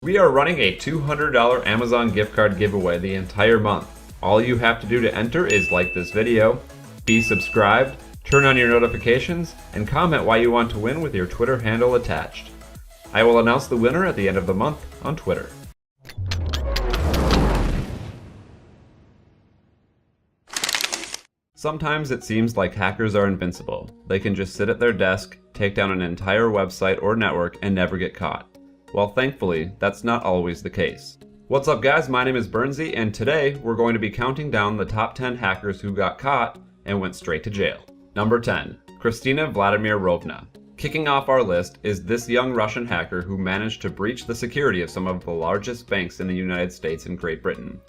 We are running a $200 Amazon gift card giveaway the entire month. All you have to do to enter is like this video, be subscribed, turn on your notifications, and comment why you want to win with your Twitter handle attached. I will announce the winner at the end of the month on Twitter. Sometimes it seems like hackers are invincible. They can just sit at their desk, take down an entire website or network, and never get caught. Well, thankfully, that's not always the case. What's up guys, my name is Bernsey, and today we're going to be counting down the top 10 hackers who got caught and went straight to jail. Number 10. Kristina Vladimirovna. Kicking off our list is this young Russian hacker who managed to breach the security of some of the largest banks in the United States and Great Britain.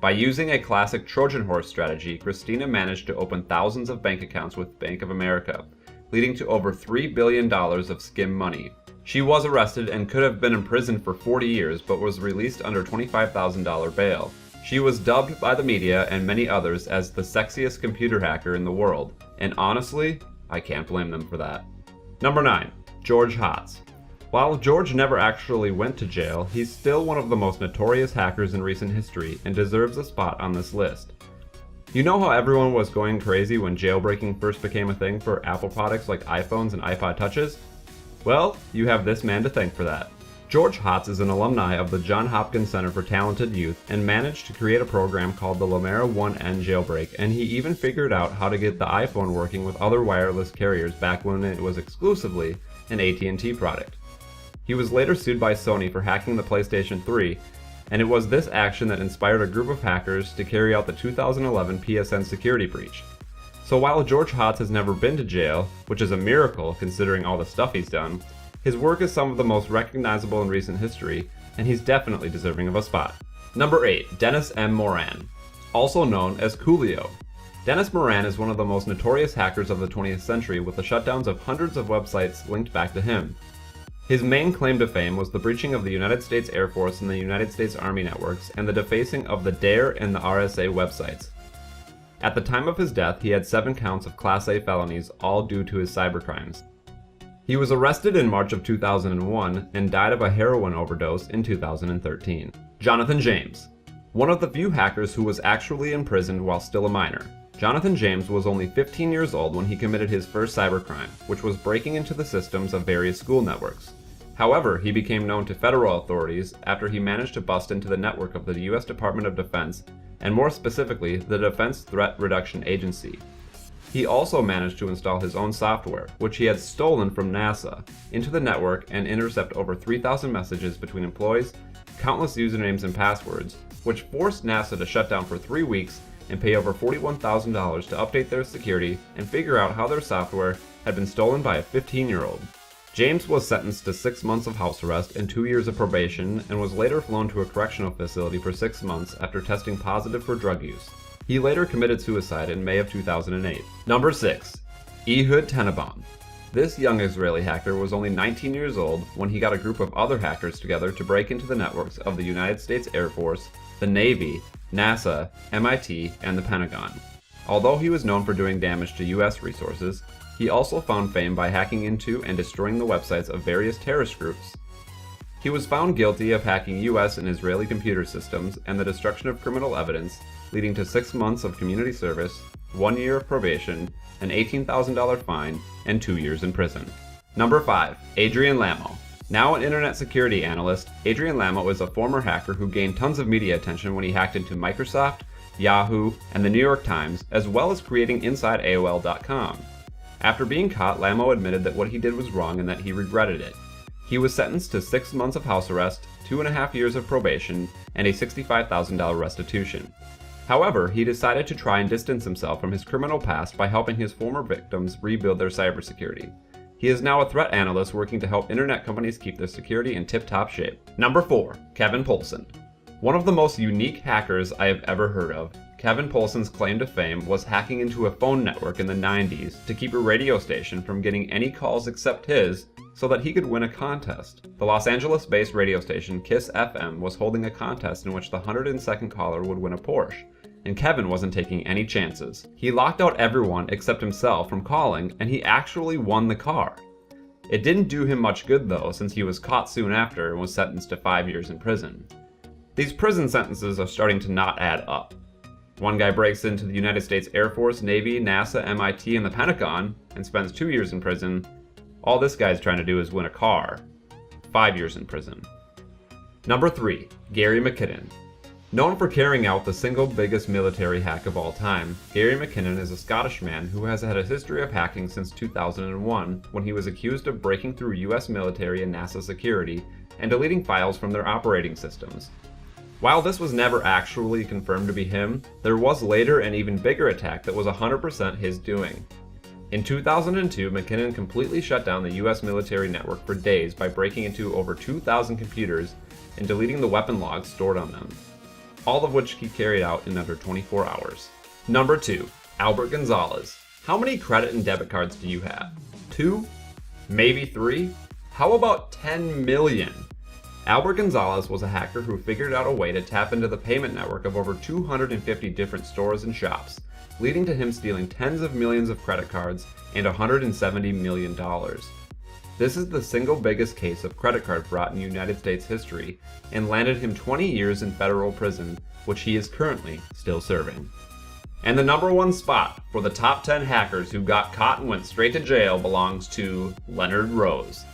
By using a classic Trojan horse strategy, Kristina managed to open thousands of bank accounts with Bank of America, leading to over $3 billion of skim money. She was arrested and could have been imprisoned for 40 years, but was released under $25,000 bail. She was dubbed by the media and many others as the sexiest computer hacker in the world, and honestly, I can't blame them for that. Number 9. George HOTZ. While George never actually went to jail, he's still one of the most notorious hackers in recent history and deserves a spot on this list. You know how everyone was going crazy when jailbreaking first became a thing for Apple products like iPhones and iPod Touches? Well, you have this man to thank for that. George HOTZ is an alumni of the Johns Hopkins Center for Talented Youth and managed to create a program called the LAMO 1N jailbreak, and he even figured out how to get the iPhone working with other wireless carriers back when it was exclusively an AT&T product. He was later sued by Sony for hacking the PlayStation 3, and it was this action that inspired a group of hackers to carry out the 2011 PSN security breach. So while George HOTZ has never been to jail, which is a miracle considering all the stuff he's done, his work is some of the most recognizable in recent history, and he's definitely deserving of a spot. Number 8. Dennis M. Moran, also known as Coolio. Dennis Moran is one of the most notorious hackers of the 20th century, with the shutdowns of hundreds of websites linked back to him. His main claim to fame was the breaching of the United States Air Force and the United States Army networks, and the defacing of the DARE and the RSA websites. At the time of his death, he had 7 counts of Class A felonies, all due to his cybercrimes. He was arrested in March of 2001 and died of a heroin overdose in 2013. Jonathan James. One of the few hackers who was actually imprisoned while still a minor. Jonathan James was only 15 years old when he committed his first cybercrime, which was breaking into the systems of various school networks. However, he became known to federal authorities after he managed to bust into the network of the U.S. Department of Defense, and more specifically, the Defense Threat Reduction Agency. He also managed to install his own software, which he had stolen from NASA, into the network and intercept over 3,000 messages between employees, countless usernames and passwords, which forced NASA to shut down for 3 weeks and pay over $41,000 to update their security and figure out how their software had been stolen by a 15-year-old. James was sentenced to 6 months of house arrest and 2 years of probation, and was later flown to a correctional facility for 6 months after testing positive for drug use. He later committed suicide in May of 2008. Number 6. EHUD TENENBAUM. This young Israeli hacker was only 19 years old when he got a group of other hackers together to break into the networks of the United States Air Force, the Navy, NASA, MIT, and the Pentagon. Although he was known for doing damage to US resources, he also found fame by hacking into and destroying the websites of various terrorist groups. He was found guilty of hacking US and Israeli computer systems and the destruction of criminal evidence, leading to 6 months of community service, 1 year of probation, an $18,000 fine, and 2 years in prison. Number 5. ADRIAN LAMO. Now an internet security analyst, ADRIAN LAMO is a former hacker who gained tons of media attention when he hacked into Microsoft, Yahoo, and the New York Times, as well as creating Inside AOL.com. After being caught, LAMO admitted that what he did was wrong and that he regretted it. He was sentenced to 6 months of house arrest, 2.5 years of probation, and a $65,000 restitution. However, he decided to try and distance himself from his criminal past by helping his former victims rebuild their cybersecurity. He is now a threat analyst working to help internet companies keep their security in tip-top shape. Number 4. Kevin Poulsen. One of the most unique hackers I have ever heard of, Kevin Poulsen's claim to fame was hacking into a phone network in the 90s to keep a radio station from getting any calls except his so that he could win a contest. The Los Angeles-based radio station KISS FM was holding a contest in which the 102nd caller would win a Porsche, and Kevin wasn't taking any chances. He locked out everyone except himself from calling, and he actually won the car. It didn't do him much good though, since he was caught soon after and was sentenced to 5 years in prison. These prison sentences are starting to not add up. One guy breaks into the United States Air Force, Navy, NASA, MIT, and the Pentagon and spends 2 years in prison. All this guy's trying to do is win a car. 5 years in prison. Number 3. Gary McKinnon. Known for carrying out the single biggest military hack of all time, Gary McKinnon is a Scottish man who has had a history of hacking since 2001, when he was accused of breaking through US military and NASA security and deleting files from their operating systems. While this was never actually confirmed to be him, there was later an even bigger attack that was 100% his doing. In 2002, McKinnon completely shut down the US military network for days by breaking into over 2,000 computers and deleting the weapon logs stored on them, all of which he carried out in under 24 hours. Number 2. Albert Gonzalez. How many credit and debit cards do you have? 2? Maybe 3? How about 10 million? Albert Gonzalez was a hacker who figured out a way to tap into the payment network of over 250 different stores and shops, leading to him stealing tens of millions of credit cards and $170 million. This is the single biggest case of credit card fraud in United States history and landed him 20 years in federal prison, which he is currently still serving. And the number 1 spot for the top 10 hackers who got caught and went straight to jail belongs to Leonard Rose.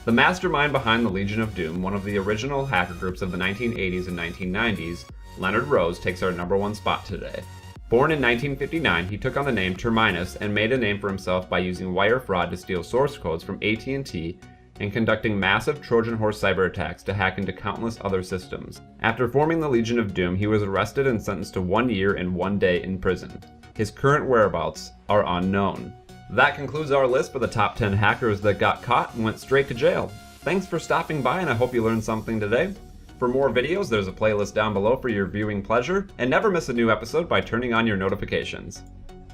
The mastermind behind the Legion of Doom, one of the original hacker groups of the 1980s and 1990s, Leonard Rose takes our number 1 spot today. Born in 1959, he took on the name Terminus and made a name for himself by using wire fraud to steal source codes from AT&T and conducting massive Trojan horse cyber attacks to hack into countless other systems. After forming the Legion of Doom, he was arrested and sentenced to 1 year and 1 day in prison. His current whereabouts are unknown. That concludes our list for the top 10 hackers that got caught and went straight to jail. Thanks for stopping by, and I hope you learned something today. For more videos, there's a playlist down below for your viewing pleasure, and never miss a new episode by turning on your notifications.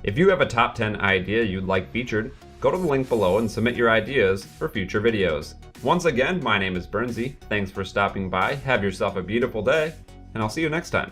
If you have a top 10 idea you'd like featured, go to the link below and submit your ideas for future videos. Once again, my name is Bernsey. Thanks for stopping by, have yourself a beautiful day, and I'll see you next time.